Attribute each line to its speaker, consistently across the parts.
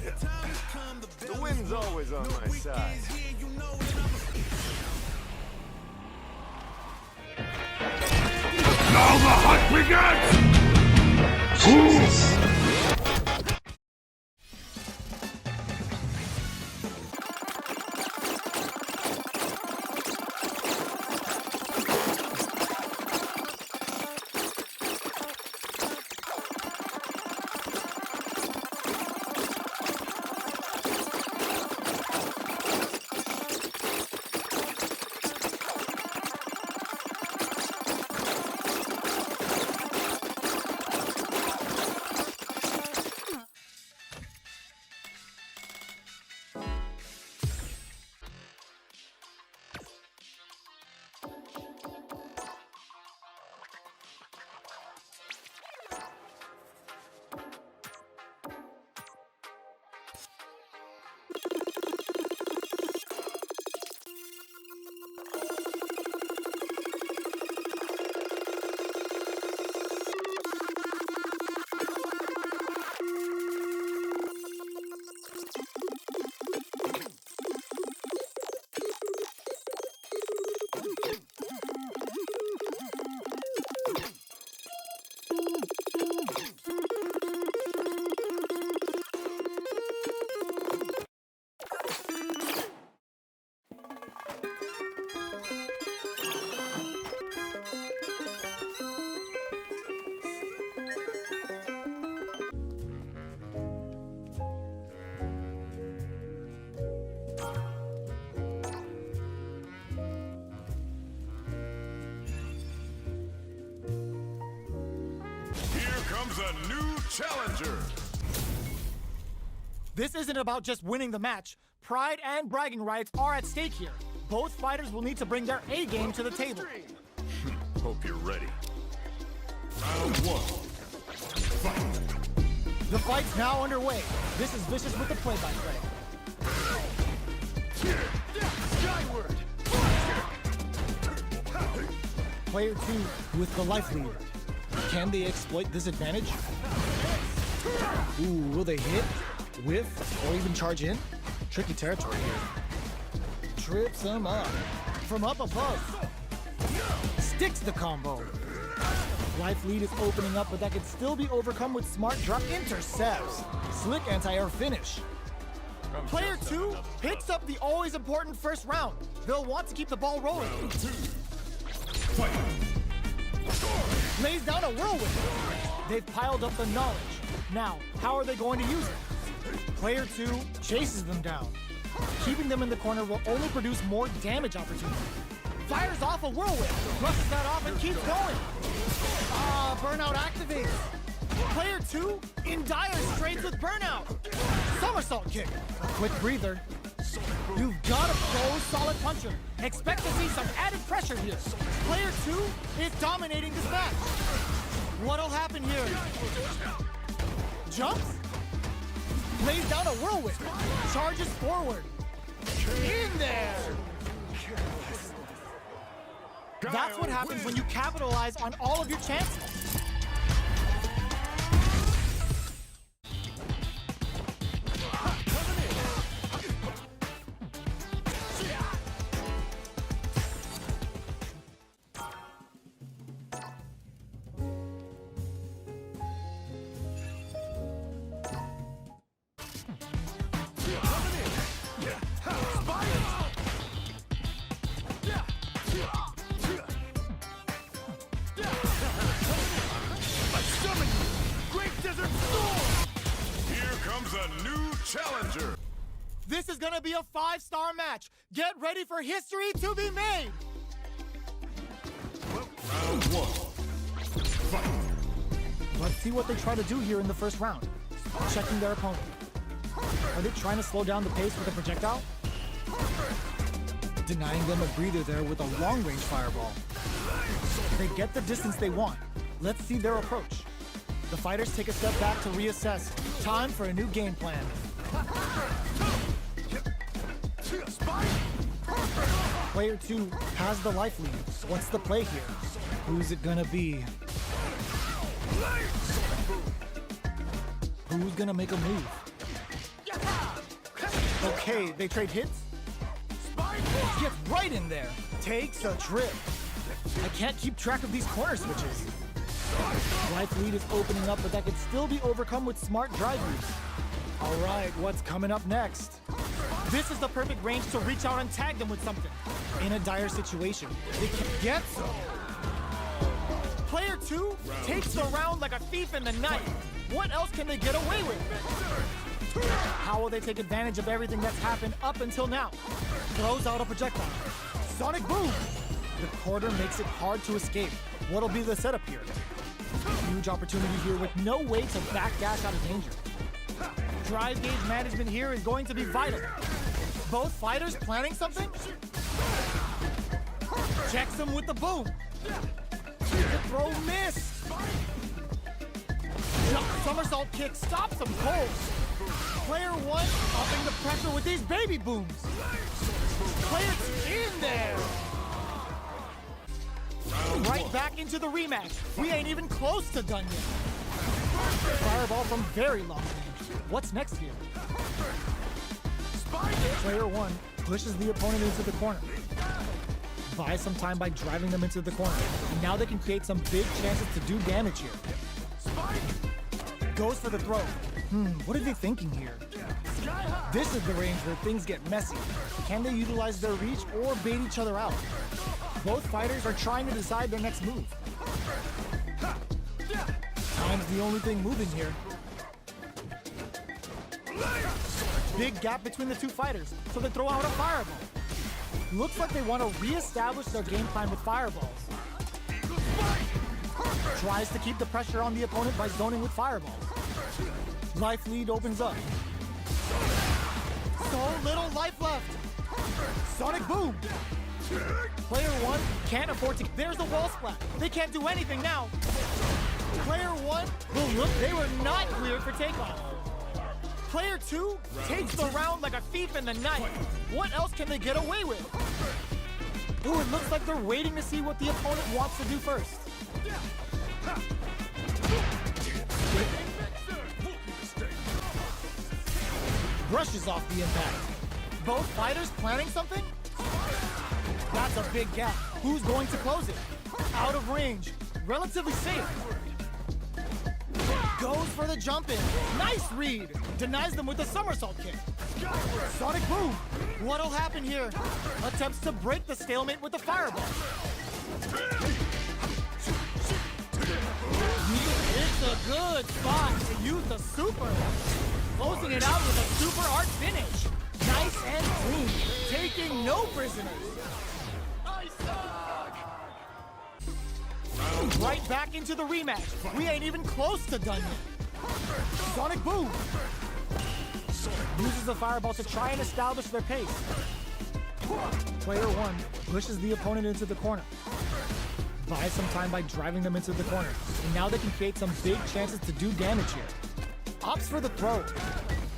Speaker 1: The wind's always on my side.
Speaker 2: Now the hunt begins! Ooh.
Speaker 3: A new challenger.
Speaker 4: This isn't about just winning the match. Pride and bragging rights are at stake here. Both fighters will need to bring their A game to the table.
Speaker 3: Hope you're ready. Round one. Fight.
Speaker 4: The fight's now underway. This is Vicious with the play-by-play.
Speaker 3: Skyward.
Speaker 4: Player 2 with the life lead. Can they exploit this advantage? Ooh, will they hit, whiff, or even charge in? Tricky territory here. Trips them up. From up above. Sticks the combo. Life lead is opening up, but that could still be overcome with smart drop. Intercepts. Slick anti-air finish. Player 2 picks up the always important first round. They'll want to keep the ball rolling.
Speaker 3: Fight.
Speaker 4: Lays down a whirlwind. They've piled up the knowledge. Now, how are they going to use it? Player 2 chases them down. Keeping them in the corner will only produce more damage opportunity. Fires off a whirlwind, brushes that off and keeps going. Burnout activates. Player 2 in dire straits with burnout. Somersault kick. A quick breather. You've got a pro solid puncher. Expect to see some added pressure here. Player 2 is dominating this match. What'll happen here? Jumps? Lays down a whirlwind. Charges forward. In there! That's what happens when you capitalize on all of your chances.
Speaker 3: A new challenger.
Speaker 4: This is gonna be a 5-star match. Get ready for history to be made.
Speaker 3: Round one. Fight.
Speaker 4: Let's see what they try to do here in the first round. Checking their opponent. Are they trying to slow down the pace with a projectile? Denying them a breather there with a long-range fireball. They get the distance they want. Let's see their approach. The fighters take a step back to reassess. Time for a new game plan. Player 2 has the life lead. What's the play here? Who's it gonna be? Who's gonna make a move? Okay, they trade hits. Gets right in there. Takes a trip. I can't keep track of these corner switches. Life lead is opening up, but that could still be overcome with smart drive use. All right, what's coming up next? This is the perfect range to reach out and tag them with something. In a dire situation, they can get some. Player 2 takes the round like a thief in the night. What else can they get away with? How will they take advantage of everything that's happened up until now? Throws out a projectile. Sonic boom! The corner makes it hard to escape. What'll be the setup here? Huge opportunity here with no way to backdash out of danger. Drive gauge management here is going to be vital. Both fighters planning something? Checks him with the boom. The throw missed. Jump somersault kick stops him cold. Player 1 upping the pressure with these baby booms. Player 2 in there. Right back into the rematch. We ain't even close to done yet. Fireball from very long range. What's next here? Player 1 pushes the opponent into the corner. Buys some time by driving them into the corner. And now they can create some big chances to do damage here. Goes for the throw. What are they thinking here? This is the range where things get messy. Can they utilize their reach or bait each other out? Both fighters are trying to decide their next move. Time's the only thing moving here. Big gap between the two fighters, so they throw out a fireball. Looks like they want to re-establish their game plan with fireballs. Tries to keep the pressure on the opponent by zoning with fireballs. Life lead opens up. So little life left. Sonic boom. Player 1 can't afford to. There's the wall splat. They can't do anything now. Player 1, well, look, they were not cleared for takeoff. Player 2 takes the round like a thief in the night. What else can they get away with? Ooh, it looks like they're waiting to see what the opponent wants to do first. Brushes off the impact. Both fighters planning something? That's a big gap. Who's going to close it? Out of range. Relatively safe. Goes for the jump in. Nice read. Denies them with a somersault kick. Sonic boom. What'll happen here? Attempts to break the stalemate with the fireball. It's a good spot to use the super. Closing it out with a super art finish. Nice and clean. Taking no prisoners. Right back into the rematch. We ain't even close to done yet. Sonic boom. Uses the fireball to try and establish their pace. Player 1 pushes the opponent into the corner. Buys some time by driving them into the corner. And now they can create some big chances to do damage here. Opts for the throw.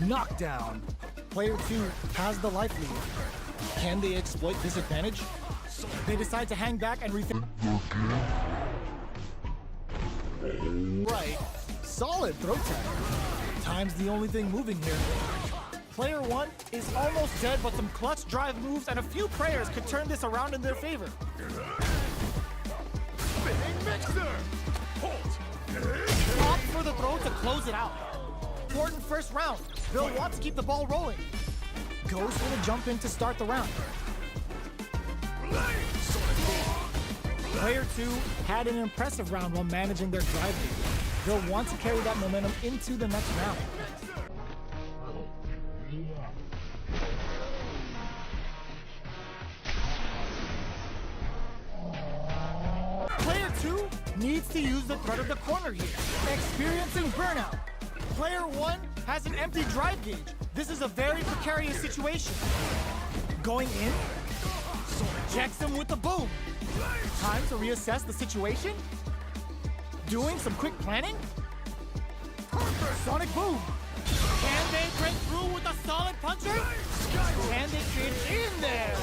Speaker 4: Knockdown. Player 2 has the life lead. Can they exploit this advantage? They decide to hang back and rethink. Right. Solid throw tag. Time's the only thing moving here. Player 1 is almost dead, but some clutch drive moves and a few prayers could turn this around in their favor.
Speaker 3: Big mixer!
Speaker 4: Opt for the throw to close it out. Important first round. They'll want to keep the ball rolling. Goes for the jump in to start the round. Player 2 had an impressive round while managing their drive lead. They'll want to carry that momentum into the next round. Player 2 needs to use the threat of the corner here, experiencing burnout. Player 1 has an empty drive gauge. This is a very precarious situation. Going in, checks him with the boom. Time to reassess the situation. Doing some quick planning. Sonic boom. Can they break through with a solid puncher? Can they get in there?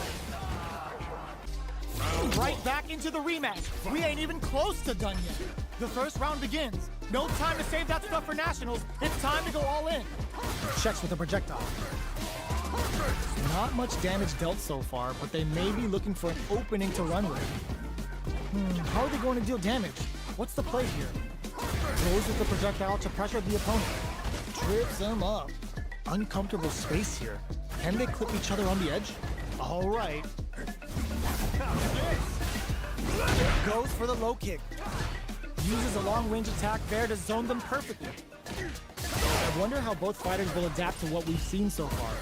Speaker 4: Right back into the rematch. We ain't even close to done yet. The first round begins. No time to save that stuff for nationals. It's time to go all in. Checks with a projectile. Not much damage dealt so far, but they may be looking for an opening to run with. How are they going to deal damage? What's the play here? Goes with the projectile to pressure the opponent. Trips him up. Uncomfortable space here. Can they clip each other on the edge? All right. Goes for the low kick. Uses a long-range attack there to zone them perfectly. I wonder how both fighters will adapt to what we've seen so far.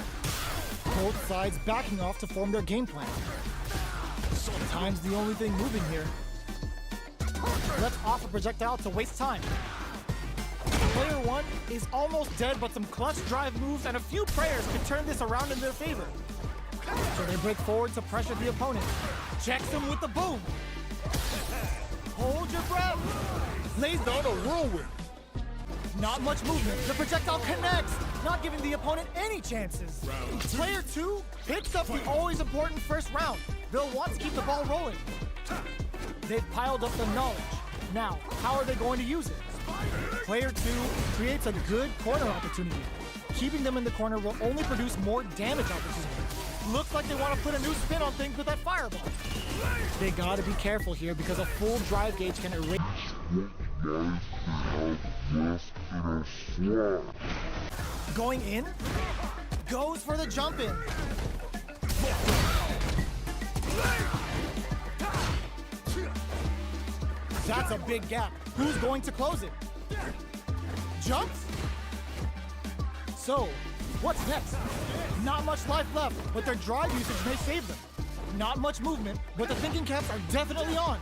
Speaker 4: Both sides backing off to form their game plan. Time's the only thing moving here. Let's off a projectile to waste time. Player one is almost dead, but some clutch drive moves and a few prayers can turn this around in their favor. So they break forward to pressure the opponent. Checks him with the boom. Hold your breath. Lays down a whirlwind. Not much movement. The projectile connects, not giving the opponent any chances. Player two picks up the always important first round. They'll want to keep the ball rolling. They've piled up the knowledge. Now, how are they going to use it? Player two creates a good corner opportunity. Keeping them in the corner will only produce more damage opportunity. Looks like they want to put a new spin on things with that fireball. They gotta be careful here because a full drive gauge can erase. Going in, goes for the jump in. That's a big gap. Who's going to close it? Jumps? So, what's next? Not much life left, but their drive usage may save them. Not much movement, but the thinking caps are definitely on.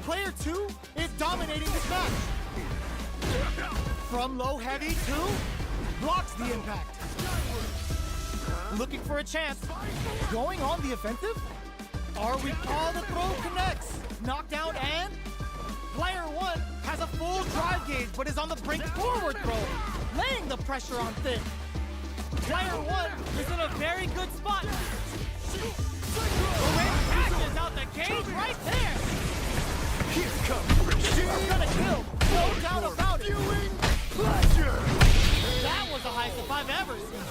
Speaker 4: Player two is dominating this match. From low heavy to blocks the impact. Looking for a chance. Going on the offensive? Are we all the throw connects? Knockdown and player one has a full drive gauge but is on the brink forward throw, laying the pressure on thick. Player one is in a very good spot. The ring catches out the cage right there.
Speaker 1: Here comes Rashid.
Speaker 4: Gonna kill, no doubt about it.
Speaker 1: Pleasure.
Speaker 4: That was the highest I've ever seen.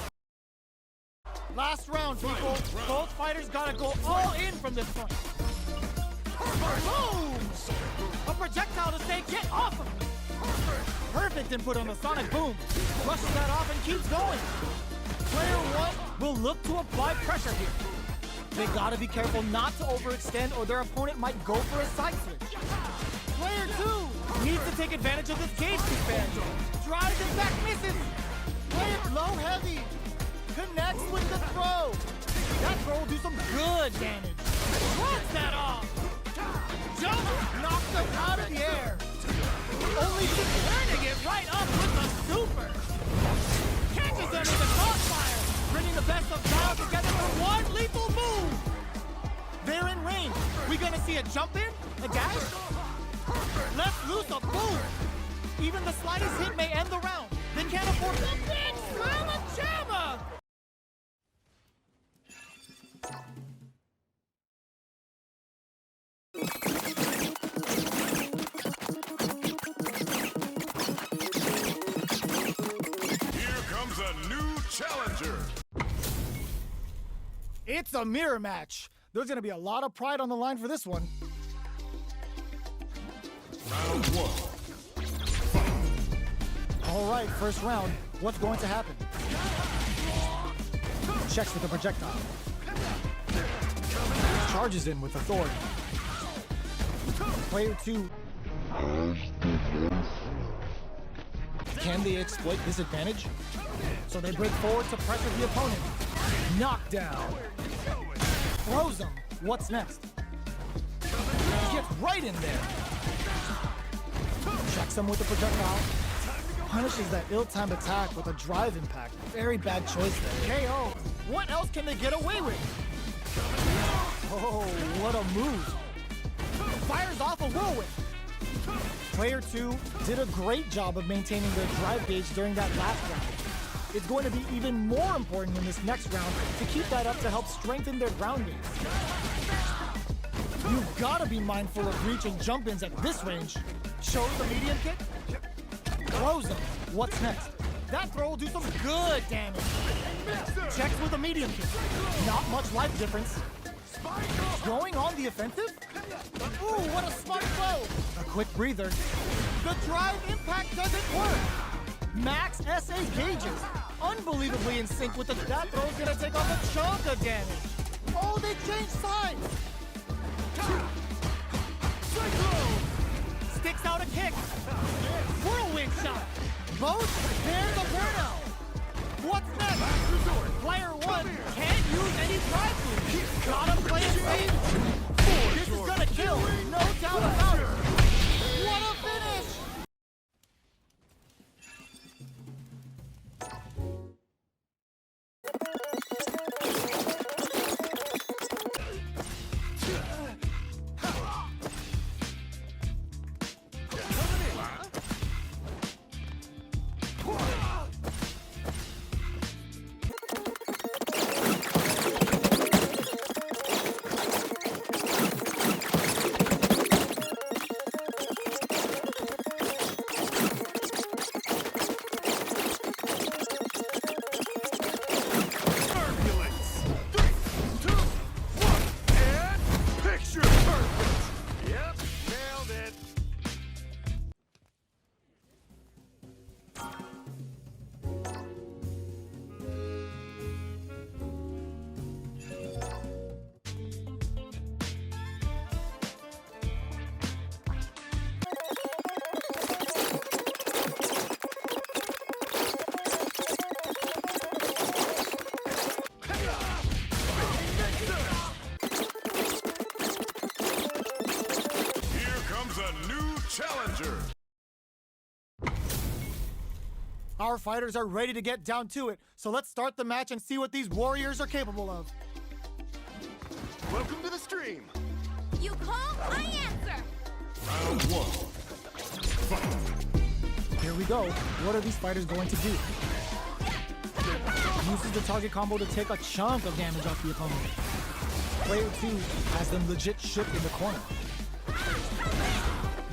Speaker 4: Last round, people. Both fighters gotta go all in from this point. Boom! A projectile to say, get off him! Perfect input on the sonic boom. Rushes that off and keeps going. Player one will look to apply pressure here. They gotta be careful not to overextend or their opponent might go for a side switch. Player two needs to take advantage of this gauge expansion. Drives it back, misses. Player low heavy. Connects with the throw. That throw will do some good damage. Runs that off. Jump knocks them out of the air. Only turning it right up with the super. Catches them in the crossfire, bringing the best of both together for one lethal move. They're in range. We gonna see a jump in, a dash? Let's loose a boom. Even the slightest hit may end the round. They can't afford the big slamma jamma.
Speaker 3: Here comes a new challenger.
Speaker 4: It's a mirror match. There's gonna be a lot of pride on the line for this one.
Speaker 3: Round one.
Speaker 4: All right, first round. What's going to happen? Checks with the projectile. Charges in with authority. Player two. Can they exploit this advantage? So they break forward to pressure the opponent. Knockdown. Throws him. What's next? Gets right in there. Checks him with the projectile. Punishes that ill-timed attack with a drive impact. Very bad choice there. KO. What else can they get away with? Oh, what a move. Fires off a whirlwind. Player two did a great job of maintaining their drive gauge during that last round. It's going to be even more important in this next round to keep that up to help strengthen their ground game. You've got to be mindful of reach and jump-ins at this range. Shows the medium kick. Throws them. What's next? That throw will do some good damage. Checks with a medium kick. Not much life difference. Going on the offensive? Ooh, what a smart throw! A quick breather. The drive impact doesn't work. Max SA gauges. Unbelievably in sync with that throw's gonna take off a chunk of damage. Oh, they changed sides! Sticks out a kick. Whirlwind shot. Both bear the burnout. What's next? Player one can't use any drive moves. Gotta play it safe. This is gonna kill, no doubt about it. What a finish!
Speaker 3: Challenger.
Speaker 4: Our fighters are ready to get down to it, so let's start the match and see what these warriors are capable of.
Speaker 1: Welcome to the stream.
Speaker 5: You call, I answer.
Speaker 2: Round one. Fight.
Speaker 4: Here we go. What are these fighters going to do? Uses the target combo to take a chunk of damage off the opponent. Player 2 has them legit shook in the corner.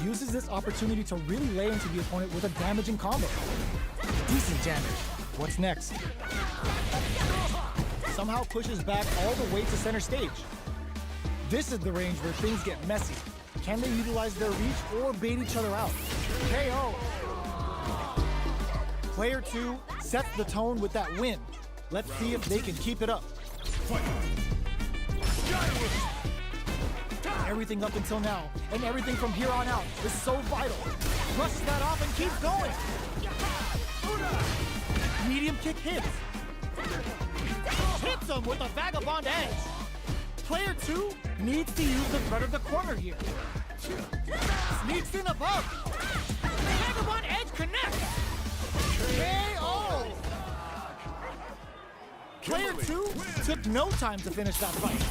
Speaker 4: Uses this opportunity to really lay into the opponent with a damaging combo. Decent damage. What's next? Somehow pushes back all the way to center stage. This is the range where things get messy. Can they utilize their reach or bait each other out? KO! Player 2 sets the tone with that win. Let's see if they can keep it up.
Speaker 2: Fight.
Speaker 4: Everything up until now, and everything from here on out is so vital. Brushes that off and keeps going. Medium kick hits. Hits him with a vagabond edge. Player 2 needs to use the threat of the corner here. Sneaks in above. Vagabond edge connects. KO! Player 2 took no time to finish that fight.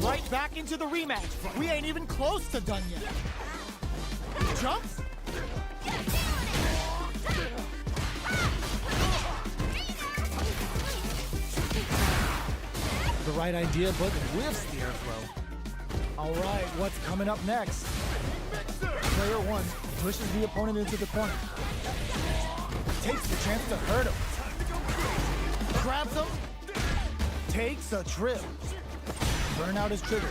Speaker 4: Right back into the rematch. We ain't even close to done yet. Jumps. The right idea, but whiffs the air throw. All right, what's coming up next? Player 1 pushes the opponent into the corner. Takes the chance to hurt him. Grabs him. Takes a trip. Burnout is triggered.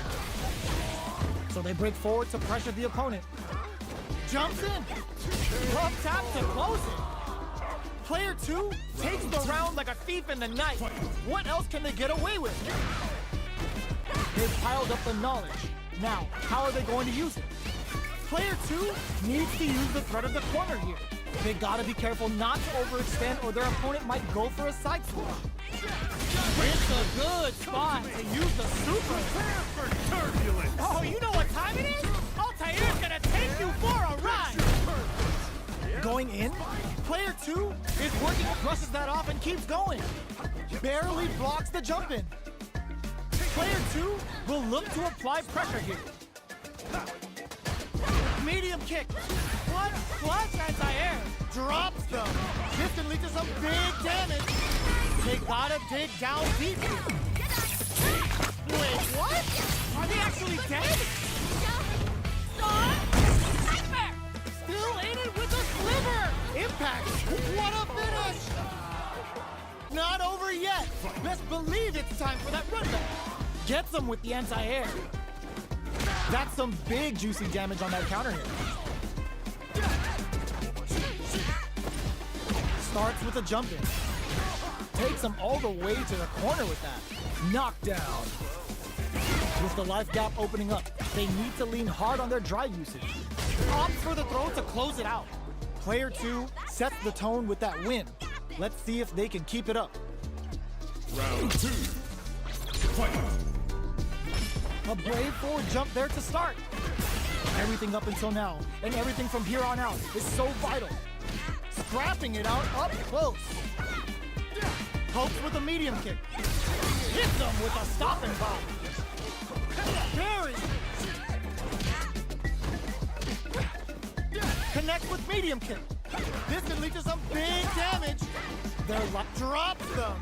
Speaker 4: So they break forward to pressure the opponent. Jumps in. Love tap to close it. Player 2 takes the round like a thief in the night. What else can they get away with? They've piled up the knowledge. Now, how are they going to use it? Player 2 needs to use the threat of the corner here. They gotta be careful not to overextend or their opponent might go for a side swap. It's a good spot to use the super.
Speaker 1: Prepare for turbulence.
Speaker 4: Oh, you know what time it is? Altair's gonna take you for a ride. Going in, player 2 is working, brushes that off and keeps going. Barely blocks the jump in. Player 2 will look to apply pressure here. Medium kick. What clutch anti-air. Drops them. This can lead to some big damage. They gotta dig down deep. Wait, what? Are they actually dead?
Speaker 5: Nightmare.
Speaker 4: Still impact! What a finish! Not over yet! Best believe it's time for that run back! Gets him with the anti-air. That's some big juicy damage on that counter hit. Starts with a jump in. Takes him all the way to the corner with that. Knockdown. With the life gap opening up, they need to lean hard on their drive usage. Opts for the throw to close it out. Player 2 sets the tone with that win. Let's see if they can keep it up.
Speaker 2: Round 2. Fight.
Speaker 4: A brave forward jump there to start. Everything up until now, and everything from here on out is so vital. Scrapping it out up close. Hopes with a medium kick. Hits them with a stopping bomb. Parry. Connects with medium kick. This can lead to some big damage. Their luck drops them.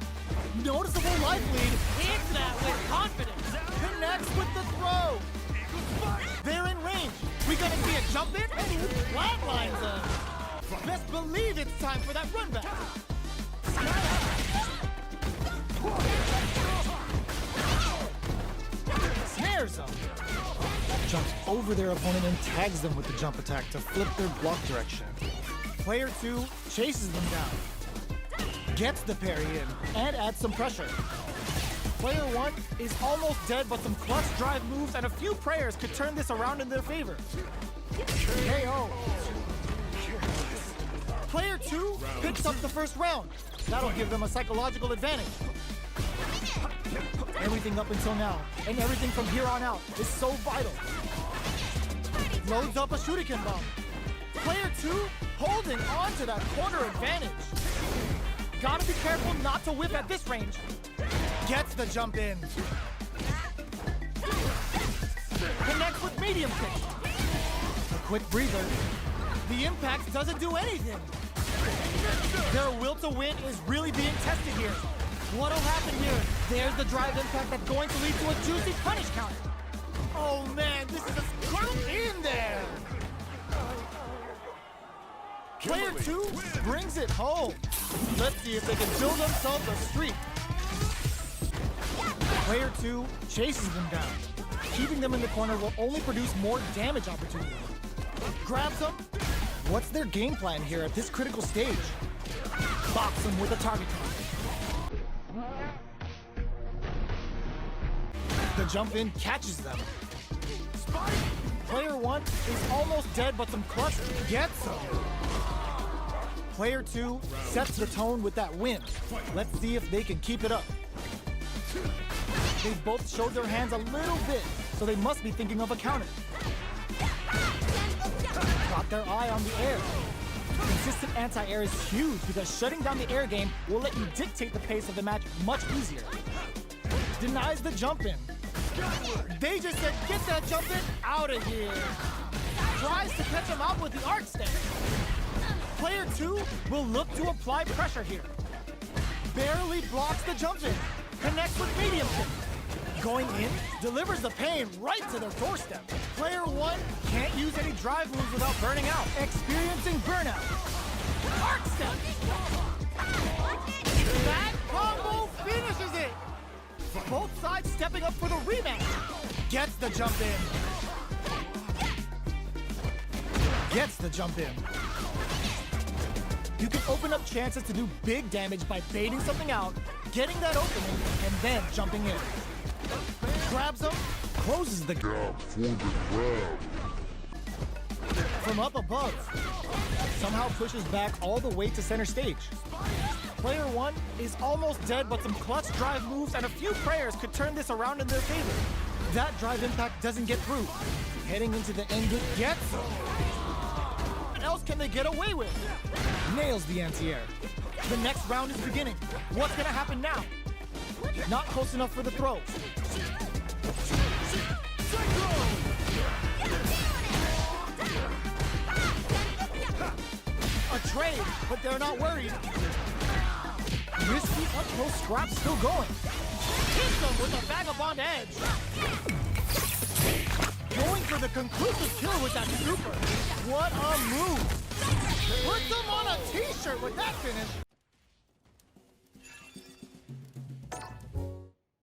Speaker 4: Noticeable life lead. Hits that with confidence. Connects with the throw. They're in range. We gonna see a jump in and he flatlines them. Best believe it's time for that run back. Snares them. Jumps over their opponent and tags them with the jump attack to flip their block direction. Player 2 chases them down. Gets the parry in and adds some pressure. Player 1 is almost dead, but some clutch drive moves and a few prayers could turn this around in their favor. KO. Player 2 picks up the first round. That'll give them a psychological advantage. Everything up until now, and everything from here on out is so vital. Loads up a shuriken bomb. Player 2 holding on to that corner advantage. Gotta be careful not to whip at this range. Gets the jump in. Connects with medium kick. A quick breather. The impact doesn't do anything. Their will to win is really being tested here. What'll happen here? There's the drive impact that's going to lead to a juicy punish counter. Oh man, this is a scrap in there. Player 2 brings it home. Let's see if they can build themselves a streak. Player 2 chases them down. Keeping them in the corner will only produce more damage opportunities. Grabs them. What's their game plan here at this critical stage? Box them with a target time. The jump in catches them. Player 1 is almost dead, but some clutch gets them. Player 2 sets the tone with that win. Let's see if they can keep it up. They both showed their hands a little bit, so they must be thinking of a counter. Got their eye on the air. Consistent anti-air is huge because shutting down the air game will let you dictate the pace of the match much easier. Denies the jump in. They just said, get that jump in out of here. Tries to catch him out with the arc stance. Player 2 will look to apply pressure here. Barely blocks the jump in. Connects with medium kick. Going in, delivers the pain right to their doorstep. Player 1 can't use any drive moves without burning out. Experiencing burnout. Arc step. That combo finishes it. Both sides stepping up for the rematch. Gets the jump in. Gets the jump in. You can open up chances to do big damage by baiting something out, getting that opening, and then jumping in. Grabs him, closes the gap for the grab. From up above, somehow pushes back all the way to center stage. Player 1 is almost dead, but some clutch drive moves and a few prayers could turn this around in their favor. That drive impact doesn't get through. Heading into the end, it gets them. What else can they get away with? Nails the anti-air. The next round is beginning. What's gonna happen now? Not close enough for the throw. A trade, but they're not worried. Risky up-close scrap still going. Hits them with a vagabond edge. Going for the conclusive kill with that super. What a move. Puts them on a t-shirt. with that finish.